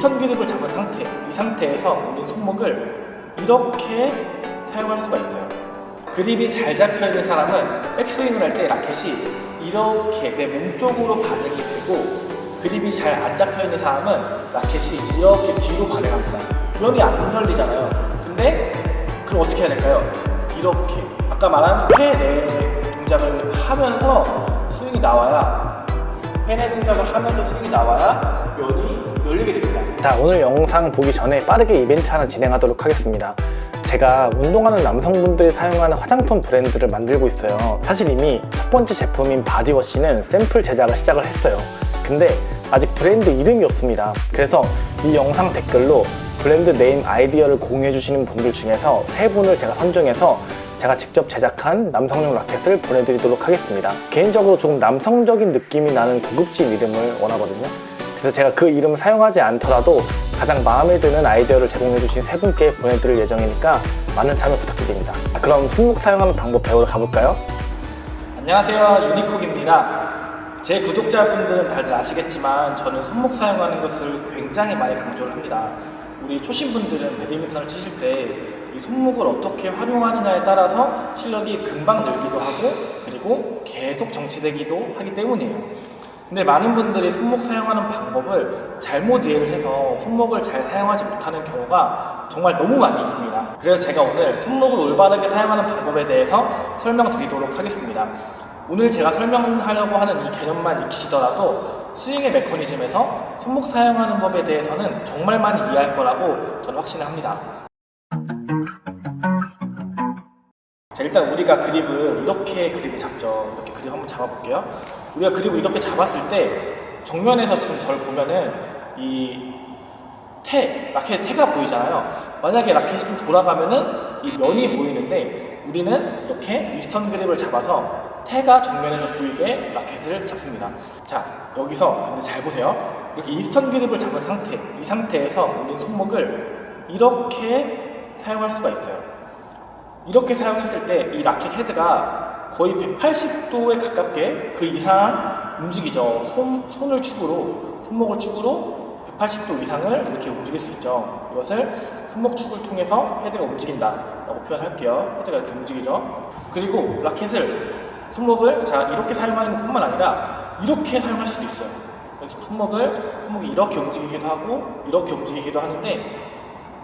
이스턴 그립을 잡은 상태, 이 상태에서 우리 손목을 이렇게 사용할 수가 있어요. 그립이 잘 잡혀있는 사람은 백스윙을 할 때 라켓이 이렇게 내 몸 쪽으로 반응이 되고, 그립이 잘 안 잡혀있는 사람은 라켓이 이렇게 뒤로 반응합니다. 그러니 안 열리잖아요. 근데 그럼 어떻게 해야 될까요? 이렇게 아까 말한 회내 동작을 하면서 스윙이 나와야, 회내 동작을 하면서 스윙이 나와야 면이 열리게 됩니다. 자, 오늘 영상 보기 전에 빠르게 이벤트 하나 진행하도록 하겠습니다. 제가 운동하는 남성분들이 사용하는 화장품 브랜드를 만들고 있어요. 사실 이미 첫 번째 제품인 바디워시는 샘플 제작을 시작을 했어요. 근데 아직 브랜드 이름이 없습니다. 그래서 이 영상 댓글로 브랜드 네임 아이디어를 공유해 주시는 분들 중에서 3분을 제가 선정해서 제가 직접 제작한 남성용 라켓을 보내드리도록 하겠습니다. 개인적으로 조금 남성적인 느낌이 나는 고급진 이름을 원하거든요. 그래서 제가 그 이름을 사용하지 않더라도 가장 마음에 드는 아이디어를 제공해 주신 3분께 보내드릴 예정이니까 많은 참여 부탁드립니다. 그럼 손목 사용하는 방법 배우러 가볼까요? 안녕하세요, 유니콕입니다. 제 구독자분들은 다들 아시겠지만 저는 손목 사용하는 것을 굉장히 많이 강조를 합니다. 우리 초심분들은 배드민턴을 치실 때 이 손목을 어떻게 활용하느냐에 따라서 실력이 금방 늘기도 하고, 그리고 계속 정체되기도 하기 때문이에요. 근데 많은 분들이 손목 사용하는 방법을 잘못 이해를 해서 손목을 잘 사용하지 못하는 경우가 정말 너무 많이 있습니다. 그래서 제가 오늘 손목을 올바르게 사용하는 방법에 대해서 설명드리도록 하겠습니다. 오늘 제가 설명하려고 하는 이 개념만 익히시더라도 스윙의 메커니즘에서 손목 사용하는 법에 대해서는 정말 많이 이해할 거라고 저는 확신을 합니다. 자, 일단 우리가 그립을 이렇게 그립을 잡죠. 이렇게 그립 한번 잡아볼게요. 우리가 그립을 이렇게 잡았을 때 정면에서 지금 저를 보면은 이 라켓의 태가 보이잖아요. 만약에 라켓이 좀 돌아가면은 이 면이 보이는데, 우리는 이렇게 이스턴 그립을 잡아서 태가 정면에서 보이게 라켓을 잡습니다. 자, 여기서 근데 잘 보세요. 이렇게 이스턴 그립을 잡은 상태, 이 상태에서 우리 손목을 이렇게 사용할 수가 있어요. 이렇게 사용했을 때 이 라켓 헤드가 거의 180도에 가깝게 그 이상 움직이죠. 손목을 축으로 180도 이상을 이렇게 움직일 수 있죠. 이것을 손목축을 통해서 헤드가 움직인다라고 표현할게요. 헤드가 이렇게 움직이죠. 그리고 라켓을, 손목을 자 이렇게 사용하는 것뿐만 아니라 이렇게 사용할 수도 있어요. 그래서 손목이 이렇게 움직이기도 하고 이렇게 움직이기도 하는데,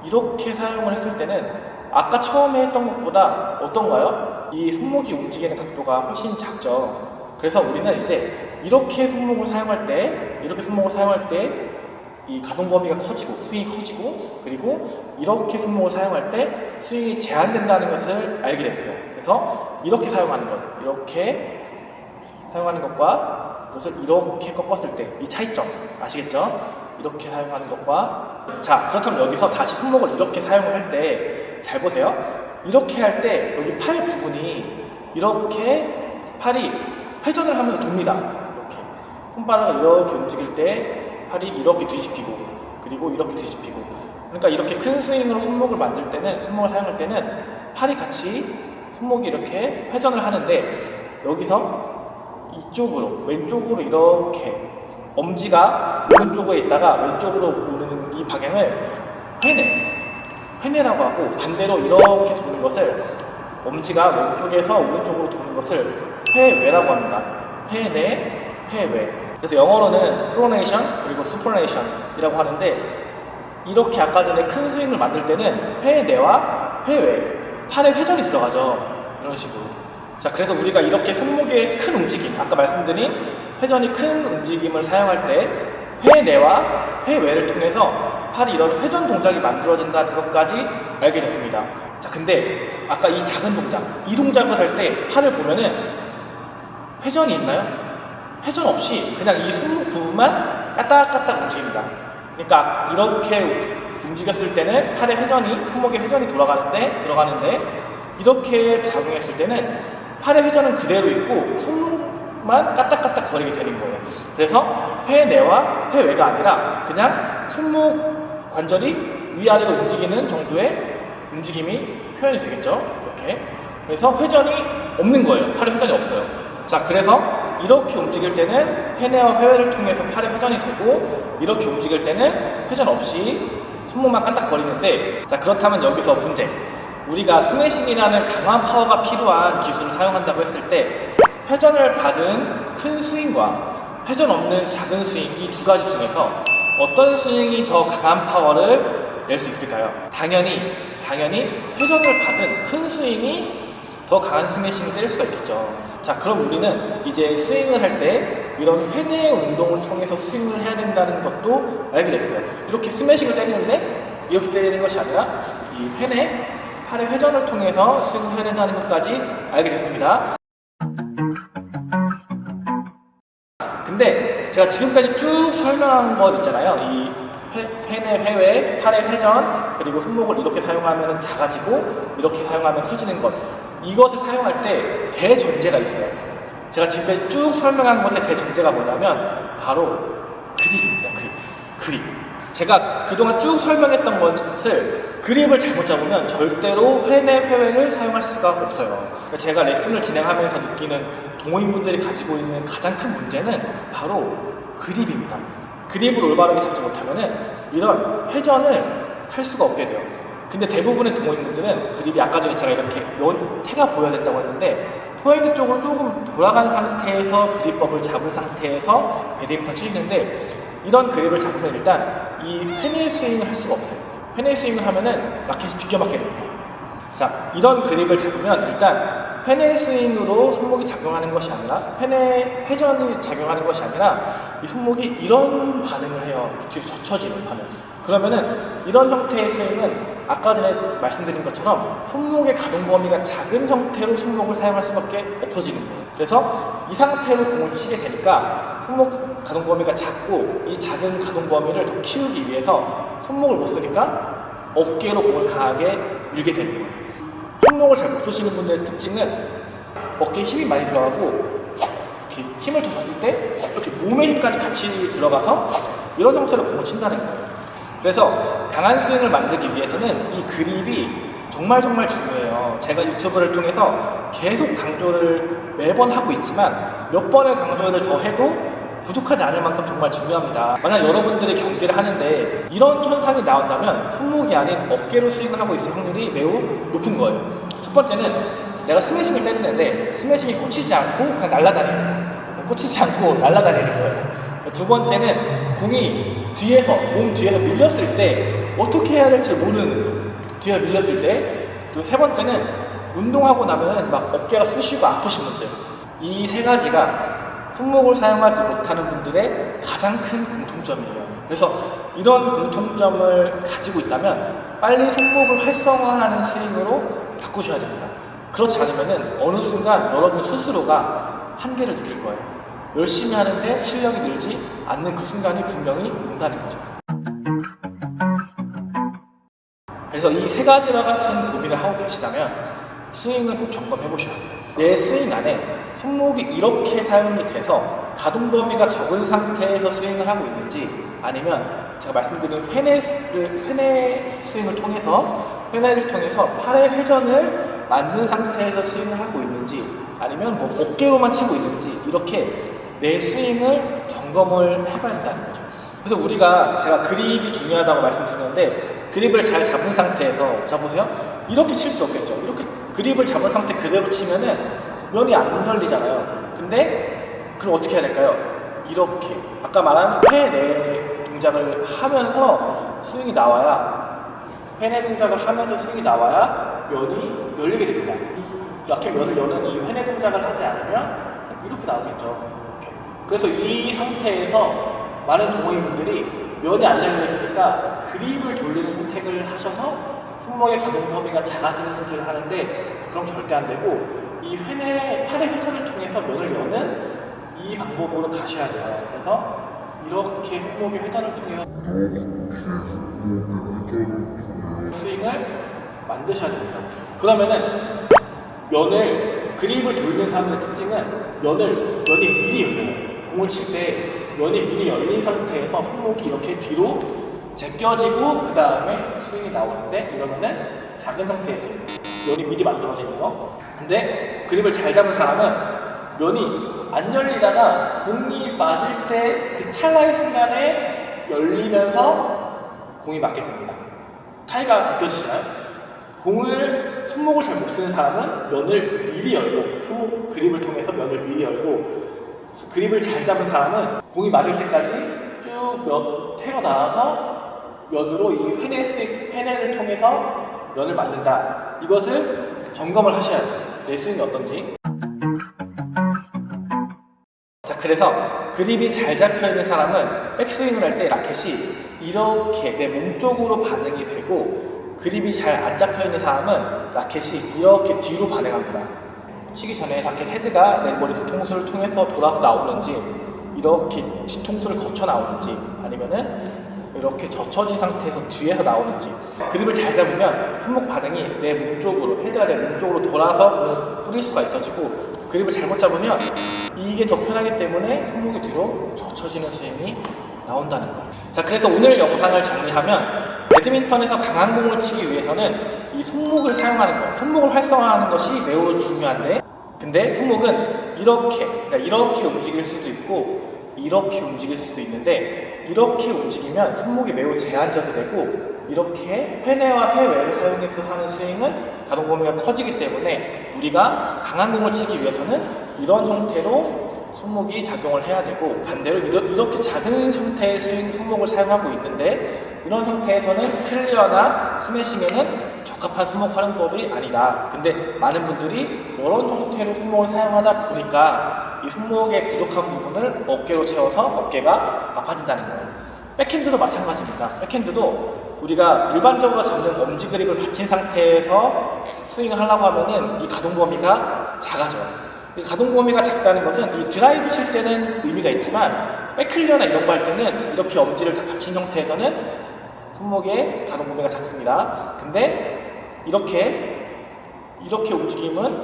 이렇게 사용을 했을 때는 아까 처음에 했던 것보다 어떤가요? 이 손목이 움직이는 각도가 훨씬 작죠. 그래서 우리는 이제 이렇게 손목을 사용할 때 이 가동 범위가 커지고 스윙이 커지고, 그리고 이렇게 손목을 사용할 때 스윙이 제한된다는 것을 알게 됐어요. 그래서 이렇게 사용하는 것과 그것을 이렇게 꺾었을 때 이 차이점 아시겠죠? 이렇게 사용하는 것과, 자, 그렇다면 여기서 다시 손목을 이렇게 사용을 할 때 잘 보세요. 이렇게 할 때 여기 팔 부분이 이렇게 팔이 회전을 하면서 돕니다. 이렇게 손바닥을 이렇게 움직일 때 팔이 이렇게 뒤집히고, 그리고 이렇게 뒤집히고. 그러니까 이렇게 큰 스윙으로 손목을 사용할 때는 팔이 같이 손목이 이렇게 회전을 하는데, 여기서 이쪽으로 왼쪽으로 이렇게 엄지가 오른쪽에 있다가 왼쪽으로 오르는 이 방향을 회내라고 하고, 반대로 이렇게 도는 것을, 엄지가 왼쪽에서 오른쪽으로 도는 것을 회외라고 합니다. 회내, 회외. 그래서 영어로는 프로네이션 그리고 수퍼네이션이라고 하는데, 이렇게 아까 전에 큰 스윙을 만들 때는 회내와 회외, 팔에 회전이 들어가죠. 이런 식으로. 자, 그래서 우리가 이렇게 손목의 큰 움직임, 아까 말씀드린 회전이 큰 움직임을 사용할 때 회내와 회외를 통해서 팔이 이런 회전 동작이 만들어진다는 것까지 알게 됐습니다. 자, 근데 아까 이 작은 동작, 이 동작을 할 때 팔을 보면은 회전이 있나요? 회전 없이 그냥 이 손목 부분만 까딱까딱 움직입니다. 그러니까 이렇게 움직였을 때는 팔의 회전이, 손목의 회전이 들어가는데 이렇게 작용했을 때는 팔의 회전은 그대로 있고 손목만 까딱까딱 거리게 되는 거예요. 그래서 회내와 회외가 아니라 그냥 손목 관절이 위아래로 움직이는 정도의 움직임이 표현이 되겠죠. 이렇게. 그래서 회전이 없는 거예요. 팔에 회전이 없어요. 자, 그래서 이렇게 움직일 때는 회내와 회외를 통해서 팔의 회전이 되고, 이렇게 움직일 때는 회전 없이 손목만 깐딱거리는데, 자, 그렇다면 여기서 문제. 우리가 스매싱이라는 강한 파워가 필요한 기술을 사용한다고 했을 때 회전을 받은 큰 스윙과 회전 없는 작은 스윙, 이 두 가지 중에서 어떤 스윙이 더 강한 파워를 낼 수 있을까요? 당연히 회전을 받은 큰 스윙이 더 강한 스매싱을 때릴 수가 있겠죠. 자, 그럼 우리는 이제 스윙을 할 때 이런 회내 운동을 통해서 스윙을 해야 된다는 것도 알게 됐어요. 이렇게 스매싱을 때리는데 이렇게 때리는 것이 아니라 이 회내 팔의 회전을 통해서 스윙을 해야 된다는 것까지 알게 됐습니다. 근데 제가 지금까지 쭉 설명한 것 있잖아요. 이 회내 회외, 팔의 회전, 그리고 손목을 이렇게 사용하면 작아지고 이렇게 사용하면 커지는 것, 이것을 사용할 때 대전제가 있어요. 제가 지금까지 쭉 설명한 것의 대전제가 뭐냐면 바로 그립입니다. 그립. 제가 그동안 쭉 설명했던 것을 그립을 잘못 잡으면 절대로 회내 회외를 사용할 수가 없어요. 제가 레슨을 진행하면서 느끼는 동호인분들이 가지고 있는 가장 큰 문제는 바로 그립입니다. 그립을 올바르게 잡지 못하면 이런 회전을 할 수가 없게 돼요. 근데 대부분의 동호인분들은 그립이 아까 전에 제가 이렇게 태가 보여야 된다고 했는데 포핸드 쪽으로 조금 돌아간 상태에서 그립법을 잡은 상태에서 배드민턴 치시는데, 이런 그립을 잡으면 일단 이 회내 스윙을 할 수가 없어요. 회내 스윙을 하면은 라켓이 비껴맞게 됩니다. 자, 이런 그립을 잡으면 일단 회내 스윙으로 손목이 작용하는 것이 아니라, 회전이 작용하는 것이 아니라 이 손목이 이런 반응을 해요. 뒤로 젖혀지는 반응. 그러면은 이런 형태의 스윙은 아까 전에 말씀드린 것처럼 손목의 가동 범위가 작은 형태로 손목을 사용할 수밖에 없어지는 거예요. 그래서 이 상태로 공을 치게 되니까 손목 가동 범위가 작고, 이 작은 가동 범위를 더 키우기 위해서 손목을 못 쓰니까 어깨로 공을 강하게 밀게 되는 거예요. 손목을 잘 못 쓰시는 분들의 특징은 어깨에 힘이 많이 들어가고, 이렇게 힘을 더 줬을 때 이렇게 몸의 힘까지 같이 들어가서 이런 형태로 공을 친다는 거예요. 그래서 강한 스윙을 만들기 위해서는 이 그립이 정말 중요해요. 제가 유튜브를 통해서 계속 강조를 매번 하고 있지만 몇 번의 강조를 더 해도 부족하지 않을 만큼 정말 중요합니다. 만약 여러분들이 경기를 하는데 이런 현상이 나온다면 손목이 아닌 어깨로 스윙을 하고 있을 확률이 매우 높은 거예요. 첫 번째는 내가 스매싱을 때리는데 스매싱이 꽂히지 않고 그냥 날아다니는 거예요. 꽂히지 않고 날아다니는 거예요. 두 번째는 공이 몸 뒤에서 밀렸을 때 어떻게 해야 될지 모르는 거예요. 뒤에 밀렸을 때. 그리고 세 번째는 운동하고 나면 막 어깨가 쑤시고 아프신 분들. 이 세 가지가 손목을 사용하지 못하는 분들의 가장 큰 공통점이에요. 그래서 이런 공통점을 가지고 있다면 빨리 손목을 활성화하는 스윙으로 바꾸셔야 됩니다. 그렇지 않으면 어느 순간 여러분 스스로가 한계를 느낄 거예요. 열심히 하는데 실력이 늘지 않는 그 순간이 분명히 온다는 거죠. 그래서 이 세 가지와 같은 고민을 하고 계시다면 스윙을 꼭 점검해 보셔야 돼요. 내 스윙 안에 손목이 이렇게 사용이 돼서 가동 범위가 적은 상태에서 스윙을 하고 있는지, 아니면 제가 말씀드린 회내 스윙을 통해서 팔의 회전을 만든 상태에서 스윙을 하고 있는지, 아니면 뭐 어깨로만 치고 있는지, 이렇게 내 스윙을 점검을 해봐야 된다는 거죠. 그래서 제가 그립이 중요하다고 말씀드렸는데, 그립을 잘 잡은 상태에서, 자 보세요, 이렇게 칠 수 없겠죠. 이렇게 그립을 잡은 상태 그대로 치면은 면이 안 열리잖아요. 근데 그럼 어떻게 해야 될까요? 이렇게 아까 말한 회내 동작을 하면서 스윙이 나와야, 회내 동작을 하면서 스윙이 나와야 면이 열리게 됩니다. 이렇게 면을 여는 이 회내 동작을 하지 않으면 이렇게 나오겠죠. 그래서 이 상태에서 많은 동호인분들이 면이 안 열려 있으니까 그립을 돌리는 선택을 하셔서 손목의 가동 범위가 작아지는 선택을 하는데, 그럼 절대 안 되고 이 팔의 회전을 통해서 면을 여는 이 방법으로 가셔야 돼요. 그래서 이렇게 손목의 회전을 통해서 스윙을 만드셔야 됩니다. 그러면은 그립을 돌리는 사람들의 특징은 면이 미리 열려요. 공을 칠 때 면이 미리 열린 상태에서 손목이 이렇게 뒤로 제껴지고 그 다음에 스윙이 나오는데, 이러면은 작은 상태의 스윙, 면이 미리 만들어지는 거. 근데 그립을 잘 잡은 사람은 면이 안 열리다가 공이 맞을 때 그 찰나의 순간에 열리면서 공이 맞게 됩니다. 차이가 느껴지시나요? 공을 손목을 잘 못 쓰는 사람은 면을 미리 열고 손목 그립을 통해서 면을 미리 열고 그립을 잘 잡은 사람은 공이 맞을 때까지 쭉 태워 나와서 면으로 이 회내를 통해서 면을 만든다. 이것을 점검을 하셔야 돼요. 내 스윙이 어떤지. 자, 그래서 그립이 잘 잡혀있는 사람은 백스윙을 할 때 라켓이 이렇게 내 몸 쪽으로 반응이 되고, 그립이 잘 안 잡혀있는 사람은 라켓이 이렇게 뒤로 반응합니다. 치기 전에 라켓 헤드가 내 머리 뒤통수를 통해서 돌아서 나오는지, 이렇게 뒤통수를 거쳐 나오는지, 아니면은 이렇게 젖혀진 상태에서 뒤에서 나오는지. 그립을 잘 잡으면 손목 반응이 내 몸 쪽으로, 헤드가 내 몸 쪽으로 돌아서 뿌릴 수가 있어지고, 그립을 잘못 잡으면 이게 더 편하기 때문에 손목이 뒤로 젖혀지는 스윙이 나온다는 거예요. 자, 그래서 오늘 영상을 정리하면 배드민턴에서 강한 공을 치기 위해서는 이 손목을 사용하는 것, 손목을 활성화하는 것이 매우 중요한데, 근데 손목은 그러니까 이렇게 움직일 수도 있고 이렇게 움직일 수도 있는데, 이렇게 움직이면 손목이 매우 제한적이 되고, 이렇게 회내와 회외를 사용해서 하는 스윙은 가동 범위가 커지기 때문에 우리가 강한 공을 치기 위해서는 이런 형태로 손목이 작용을 해야 되고, 반대로 이렇게 작은 형태의 스윙 손목을 사용하고 있는데, 이런 형태에서는 클리어나 스매싱에는 적합한 손목 활용법이 아니다. 근데 많은 분들이 이런 형태로 손목을 사용하다 보니까 이 손목의 부족한 부분을 어깨로 채워서 어깨가 아파진다는 거예요. 백핸드도 마찬가지입니다. 백핸드도 우리가 일반적으로 잡는 엄지 그립을 받친 상태에서 스윙을 하려고 하면은 이 가동 범위가 작아져요. 이 가동 범위가 작다는 것은 이 드라이브 칠 때는 의미가 있지만, 백클리어나 이런 거 할 때는 이렇게 엄지를 다 받친 형태에서는 손목의 가동 범위가 작습니다. 근데 이렇게 움직임은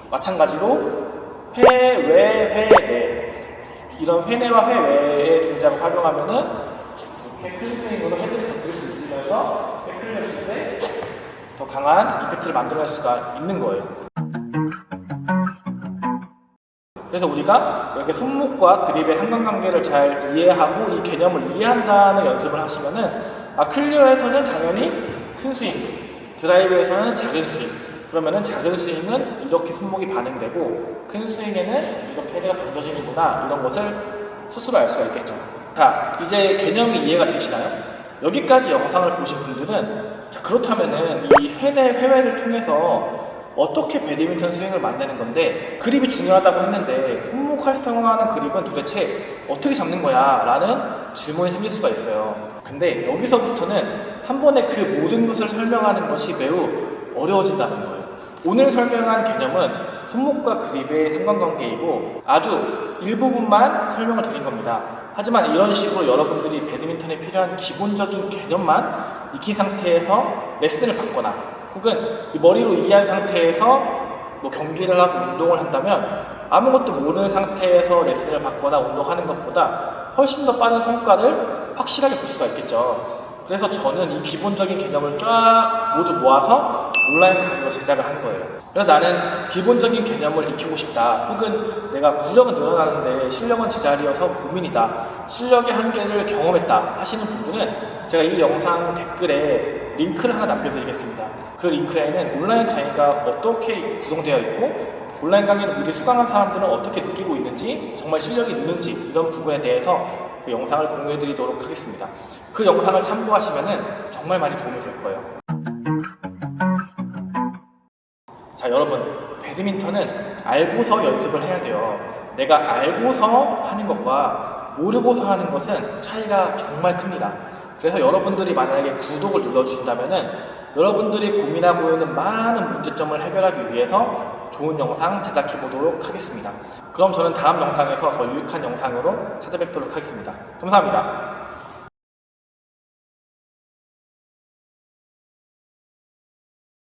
마찬가지로 회외 이런 회내와 회외의 동작을 활용하면은 이렇게 클스윙으로 헤드를 던질 수 있으면서 백클리어 칠 때 더 강한 임팩트를 만들어낼 수가 있는 거예요. 그래서 우리가 이렇게 손목과 그립의 상관관계를 잘 이해하고 이 개념을 이해한 다음에 연습을 하시면은, 클리어에서는 당연히 큰 스윙, 드라이브에서는 작은 스윙, 그러면은 작은 스윙은 이렇게 손목이 반응되고 큰 스윙에는 이렇게 헤드가 던져지는구나, 이런 것을 스스로 알 수가 있겠죠. 자, 이제 개념이 이해가 되시나요? 여기까지 영상을 보신 분들은, 자, 그렇다면은 이 회외를 통해서 어떻게 배드민턴 스윙을 만드는 건데, 그립이 중요하다고 했는데 손목 활성화하는 그립은 도대체 어떻게 잡는 거야? 라는 질문이 생길 수가 있어요. 근데 여기서부터는 한 번에 그 모든 것을 설명하는 것이 매우 어려워진다는 거예요. 오늘 설명한 개념은 손목과 그립의 상관관계이고 아주 일부분만 설명을 드린 겁니다. 하지만 이런 식으로 여러분들이 배드민턴에 필요한 기본적인 개념만 익힌 상태에서 레슨을 받거나, 혹은 이 머리로 이해한 상태에서 뭐 경기를 하고 운동을 한다면, 아무것도 모르는 상태에서 레슨을 받거나 운동하는 것보다 훨씬 더 빠른 성과를 확실하게 볼 수가 있겠죠. 그래서 저는 이 기본적인 개념을 쫙 모두 모아서 온라인 강의로 제작을 한 거예요. 그래서 나는 기본적인 개념을 익히고 싶다, 혹은 내가 구력은 늘어나는데 실력은 제자리여서 고민이다, 실력의 한계를 경험했다 하시는 분들은 제가 이 영상 댓글에 링크를 하나 남겨드리겠습니다. 그 링크에는 온라인 강의가 어떻게 구성되어 있고, 온라인 강의를 미리 수강한 사람들은 어떻게 느끼고 있는지, 정말 실력이 느는지, 이런 부분에 대해서 그 영상을 공유해드리도록 하겠습니다. 그 영상을 참고하시면 정말 많이 도움이 될 거예요. 자, 여러분, 배드민턴은 알고서 연습을 해야 돼요. 내가 알고서 하는 것과 모르고서 하는 것은 차이가 정말 큽니다. 그래서 여러분들이 만약에 구독을 눌러주신다면 여러분들이 고민하고 있는 많은 문제점을 해결하기 위해서 좋은 영상 제작해 보도록 하겠습니다. 그럼 저는 다음 영상에서 더 유익한 영상으로 찾아뵙도록 하겠습니다. 감사합니다.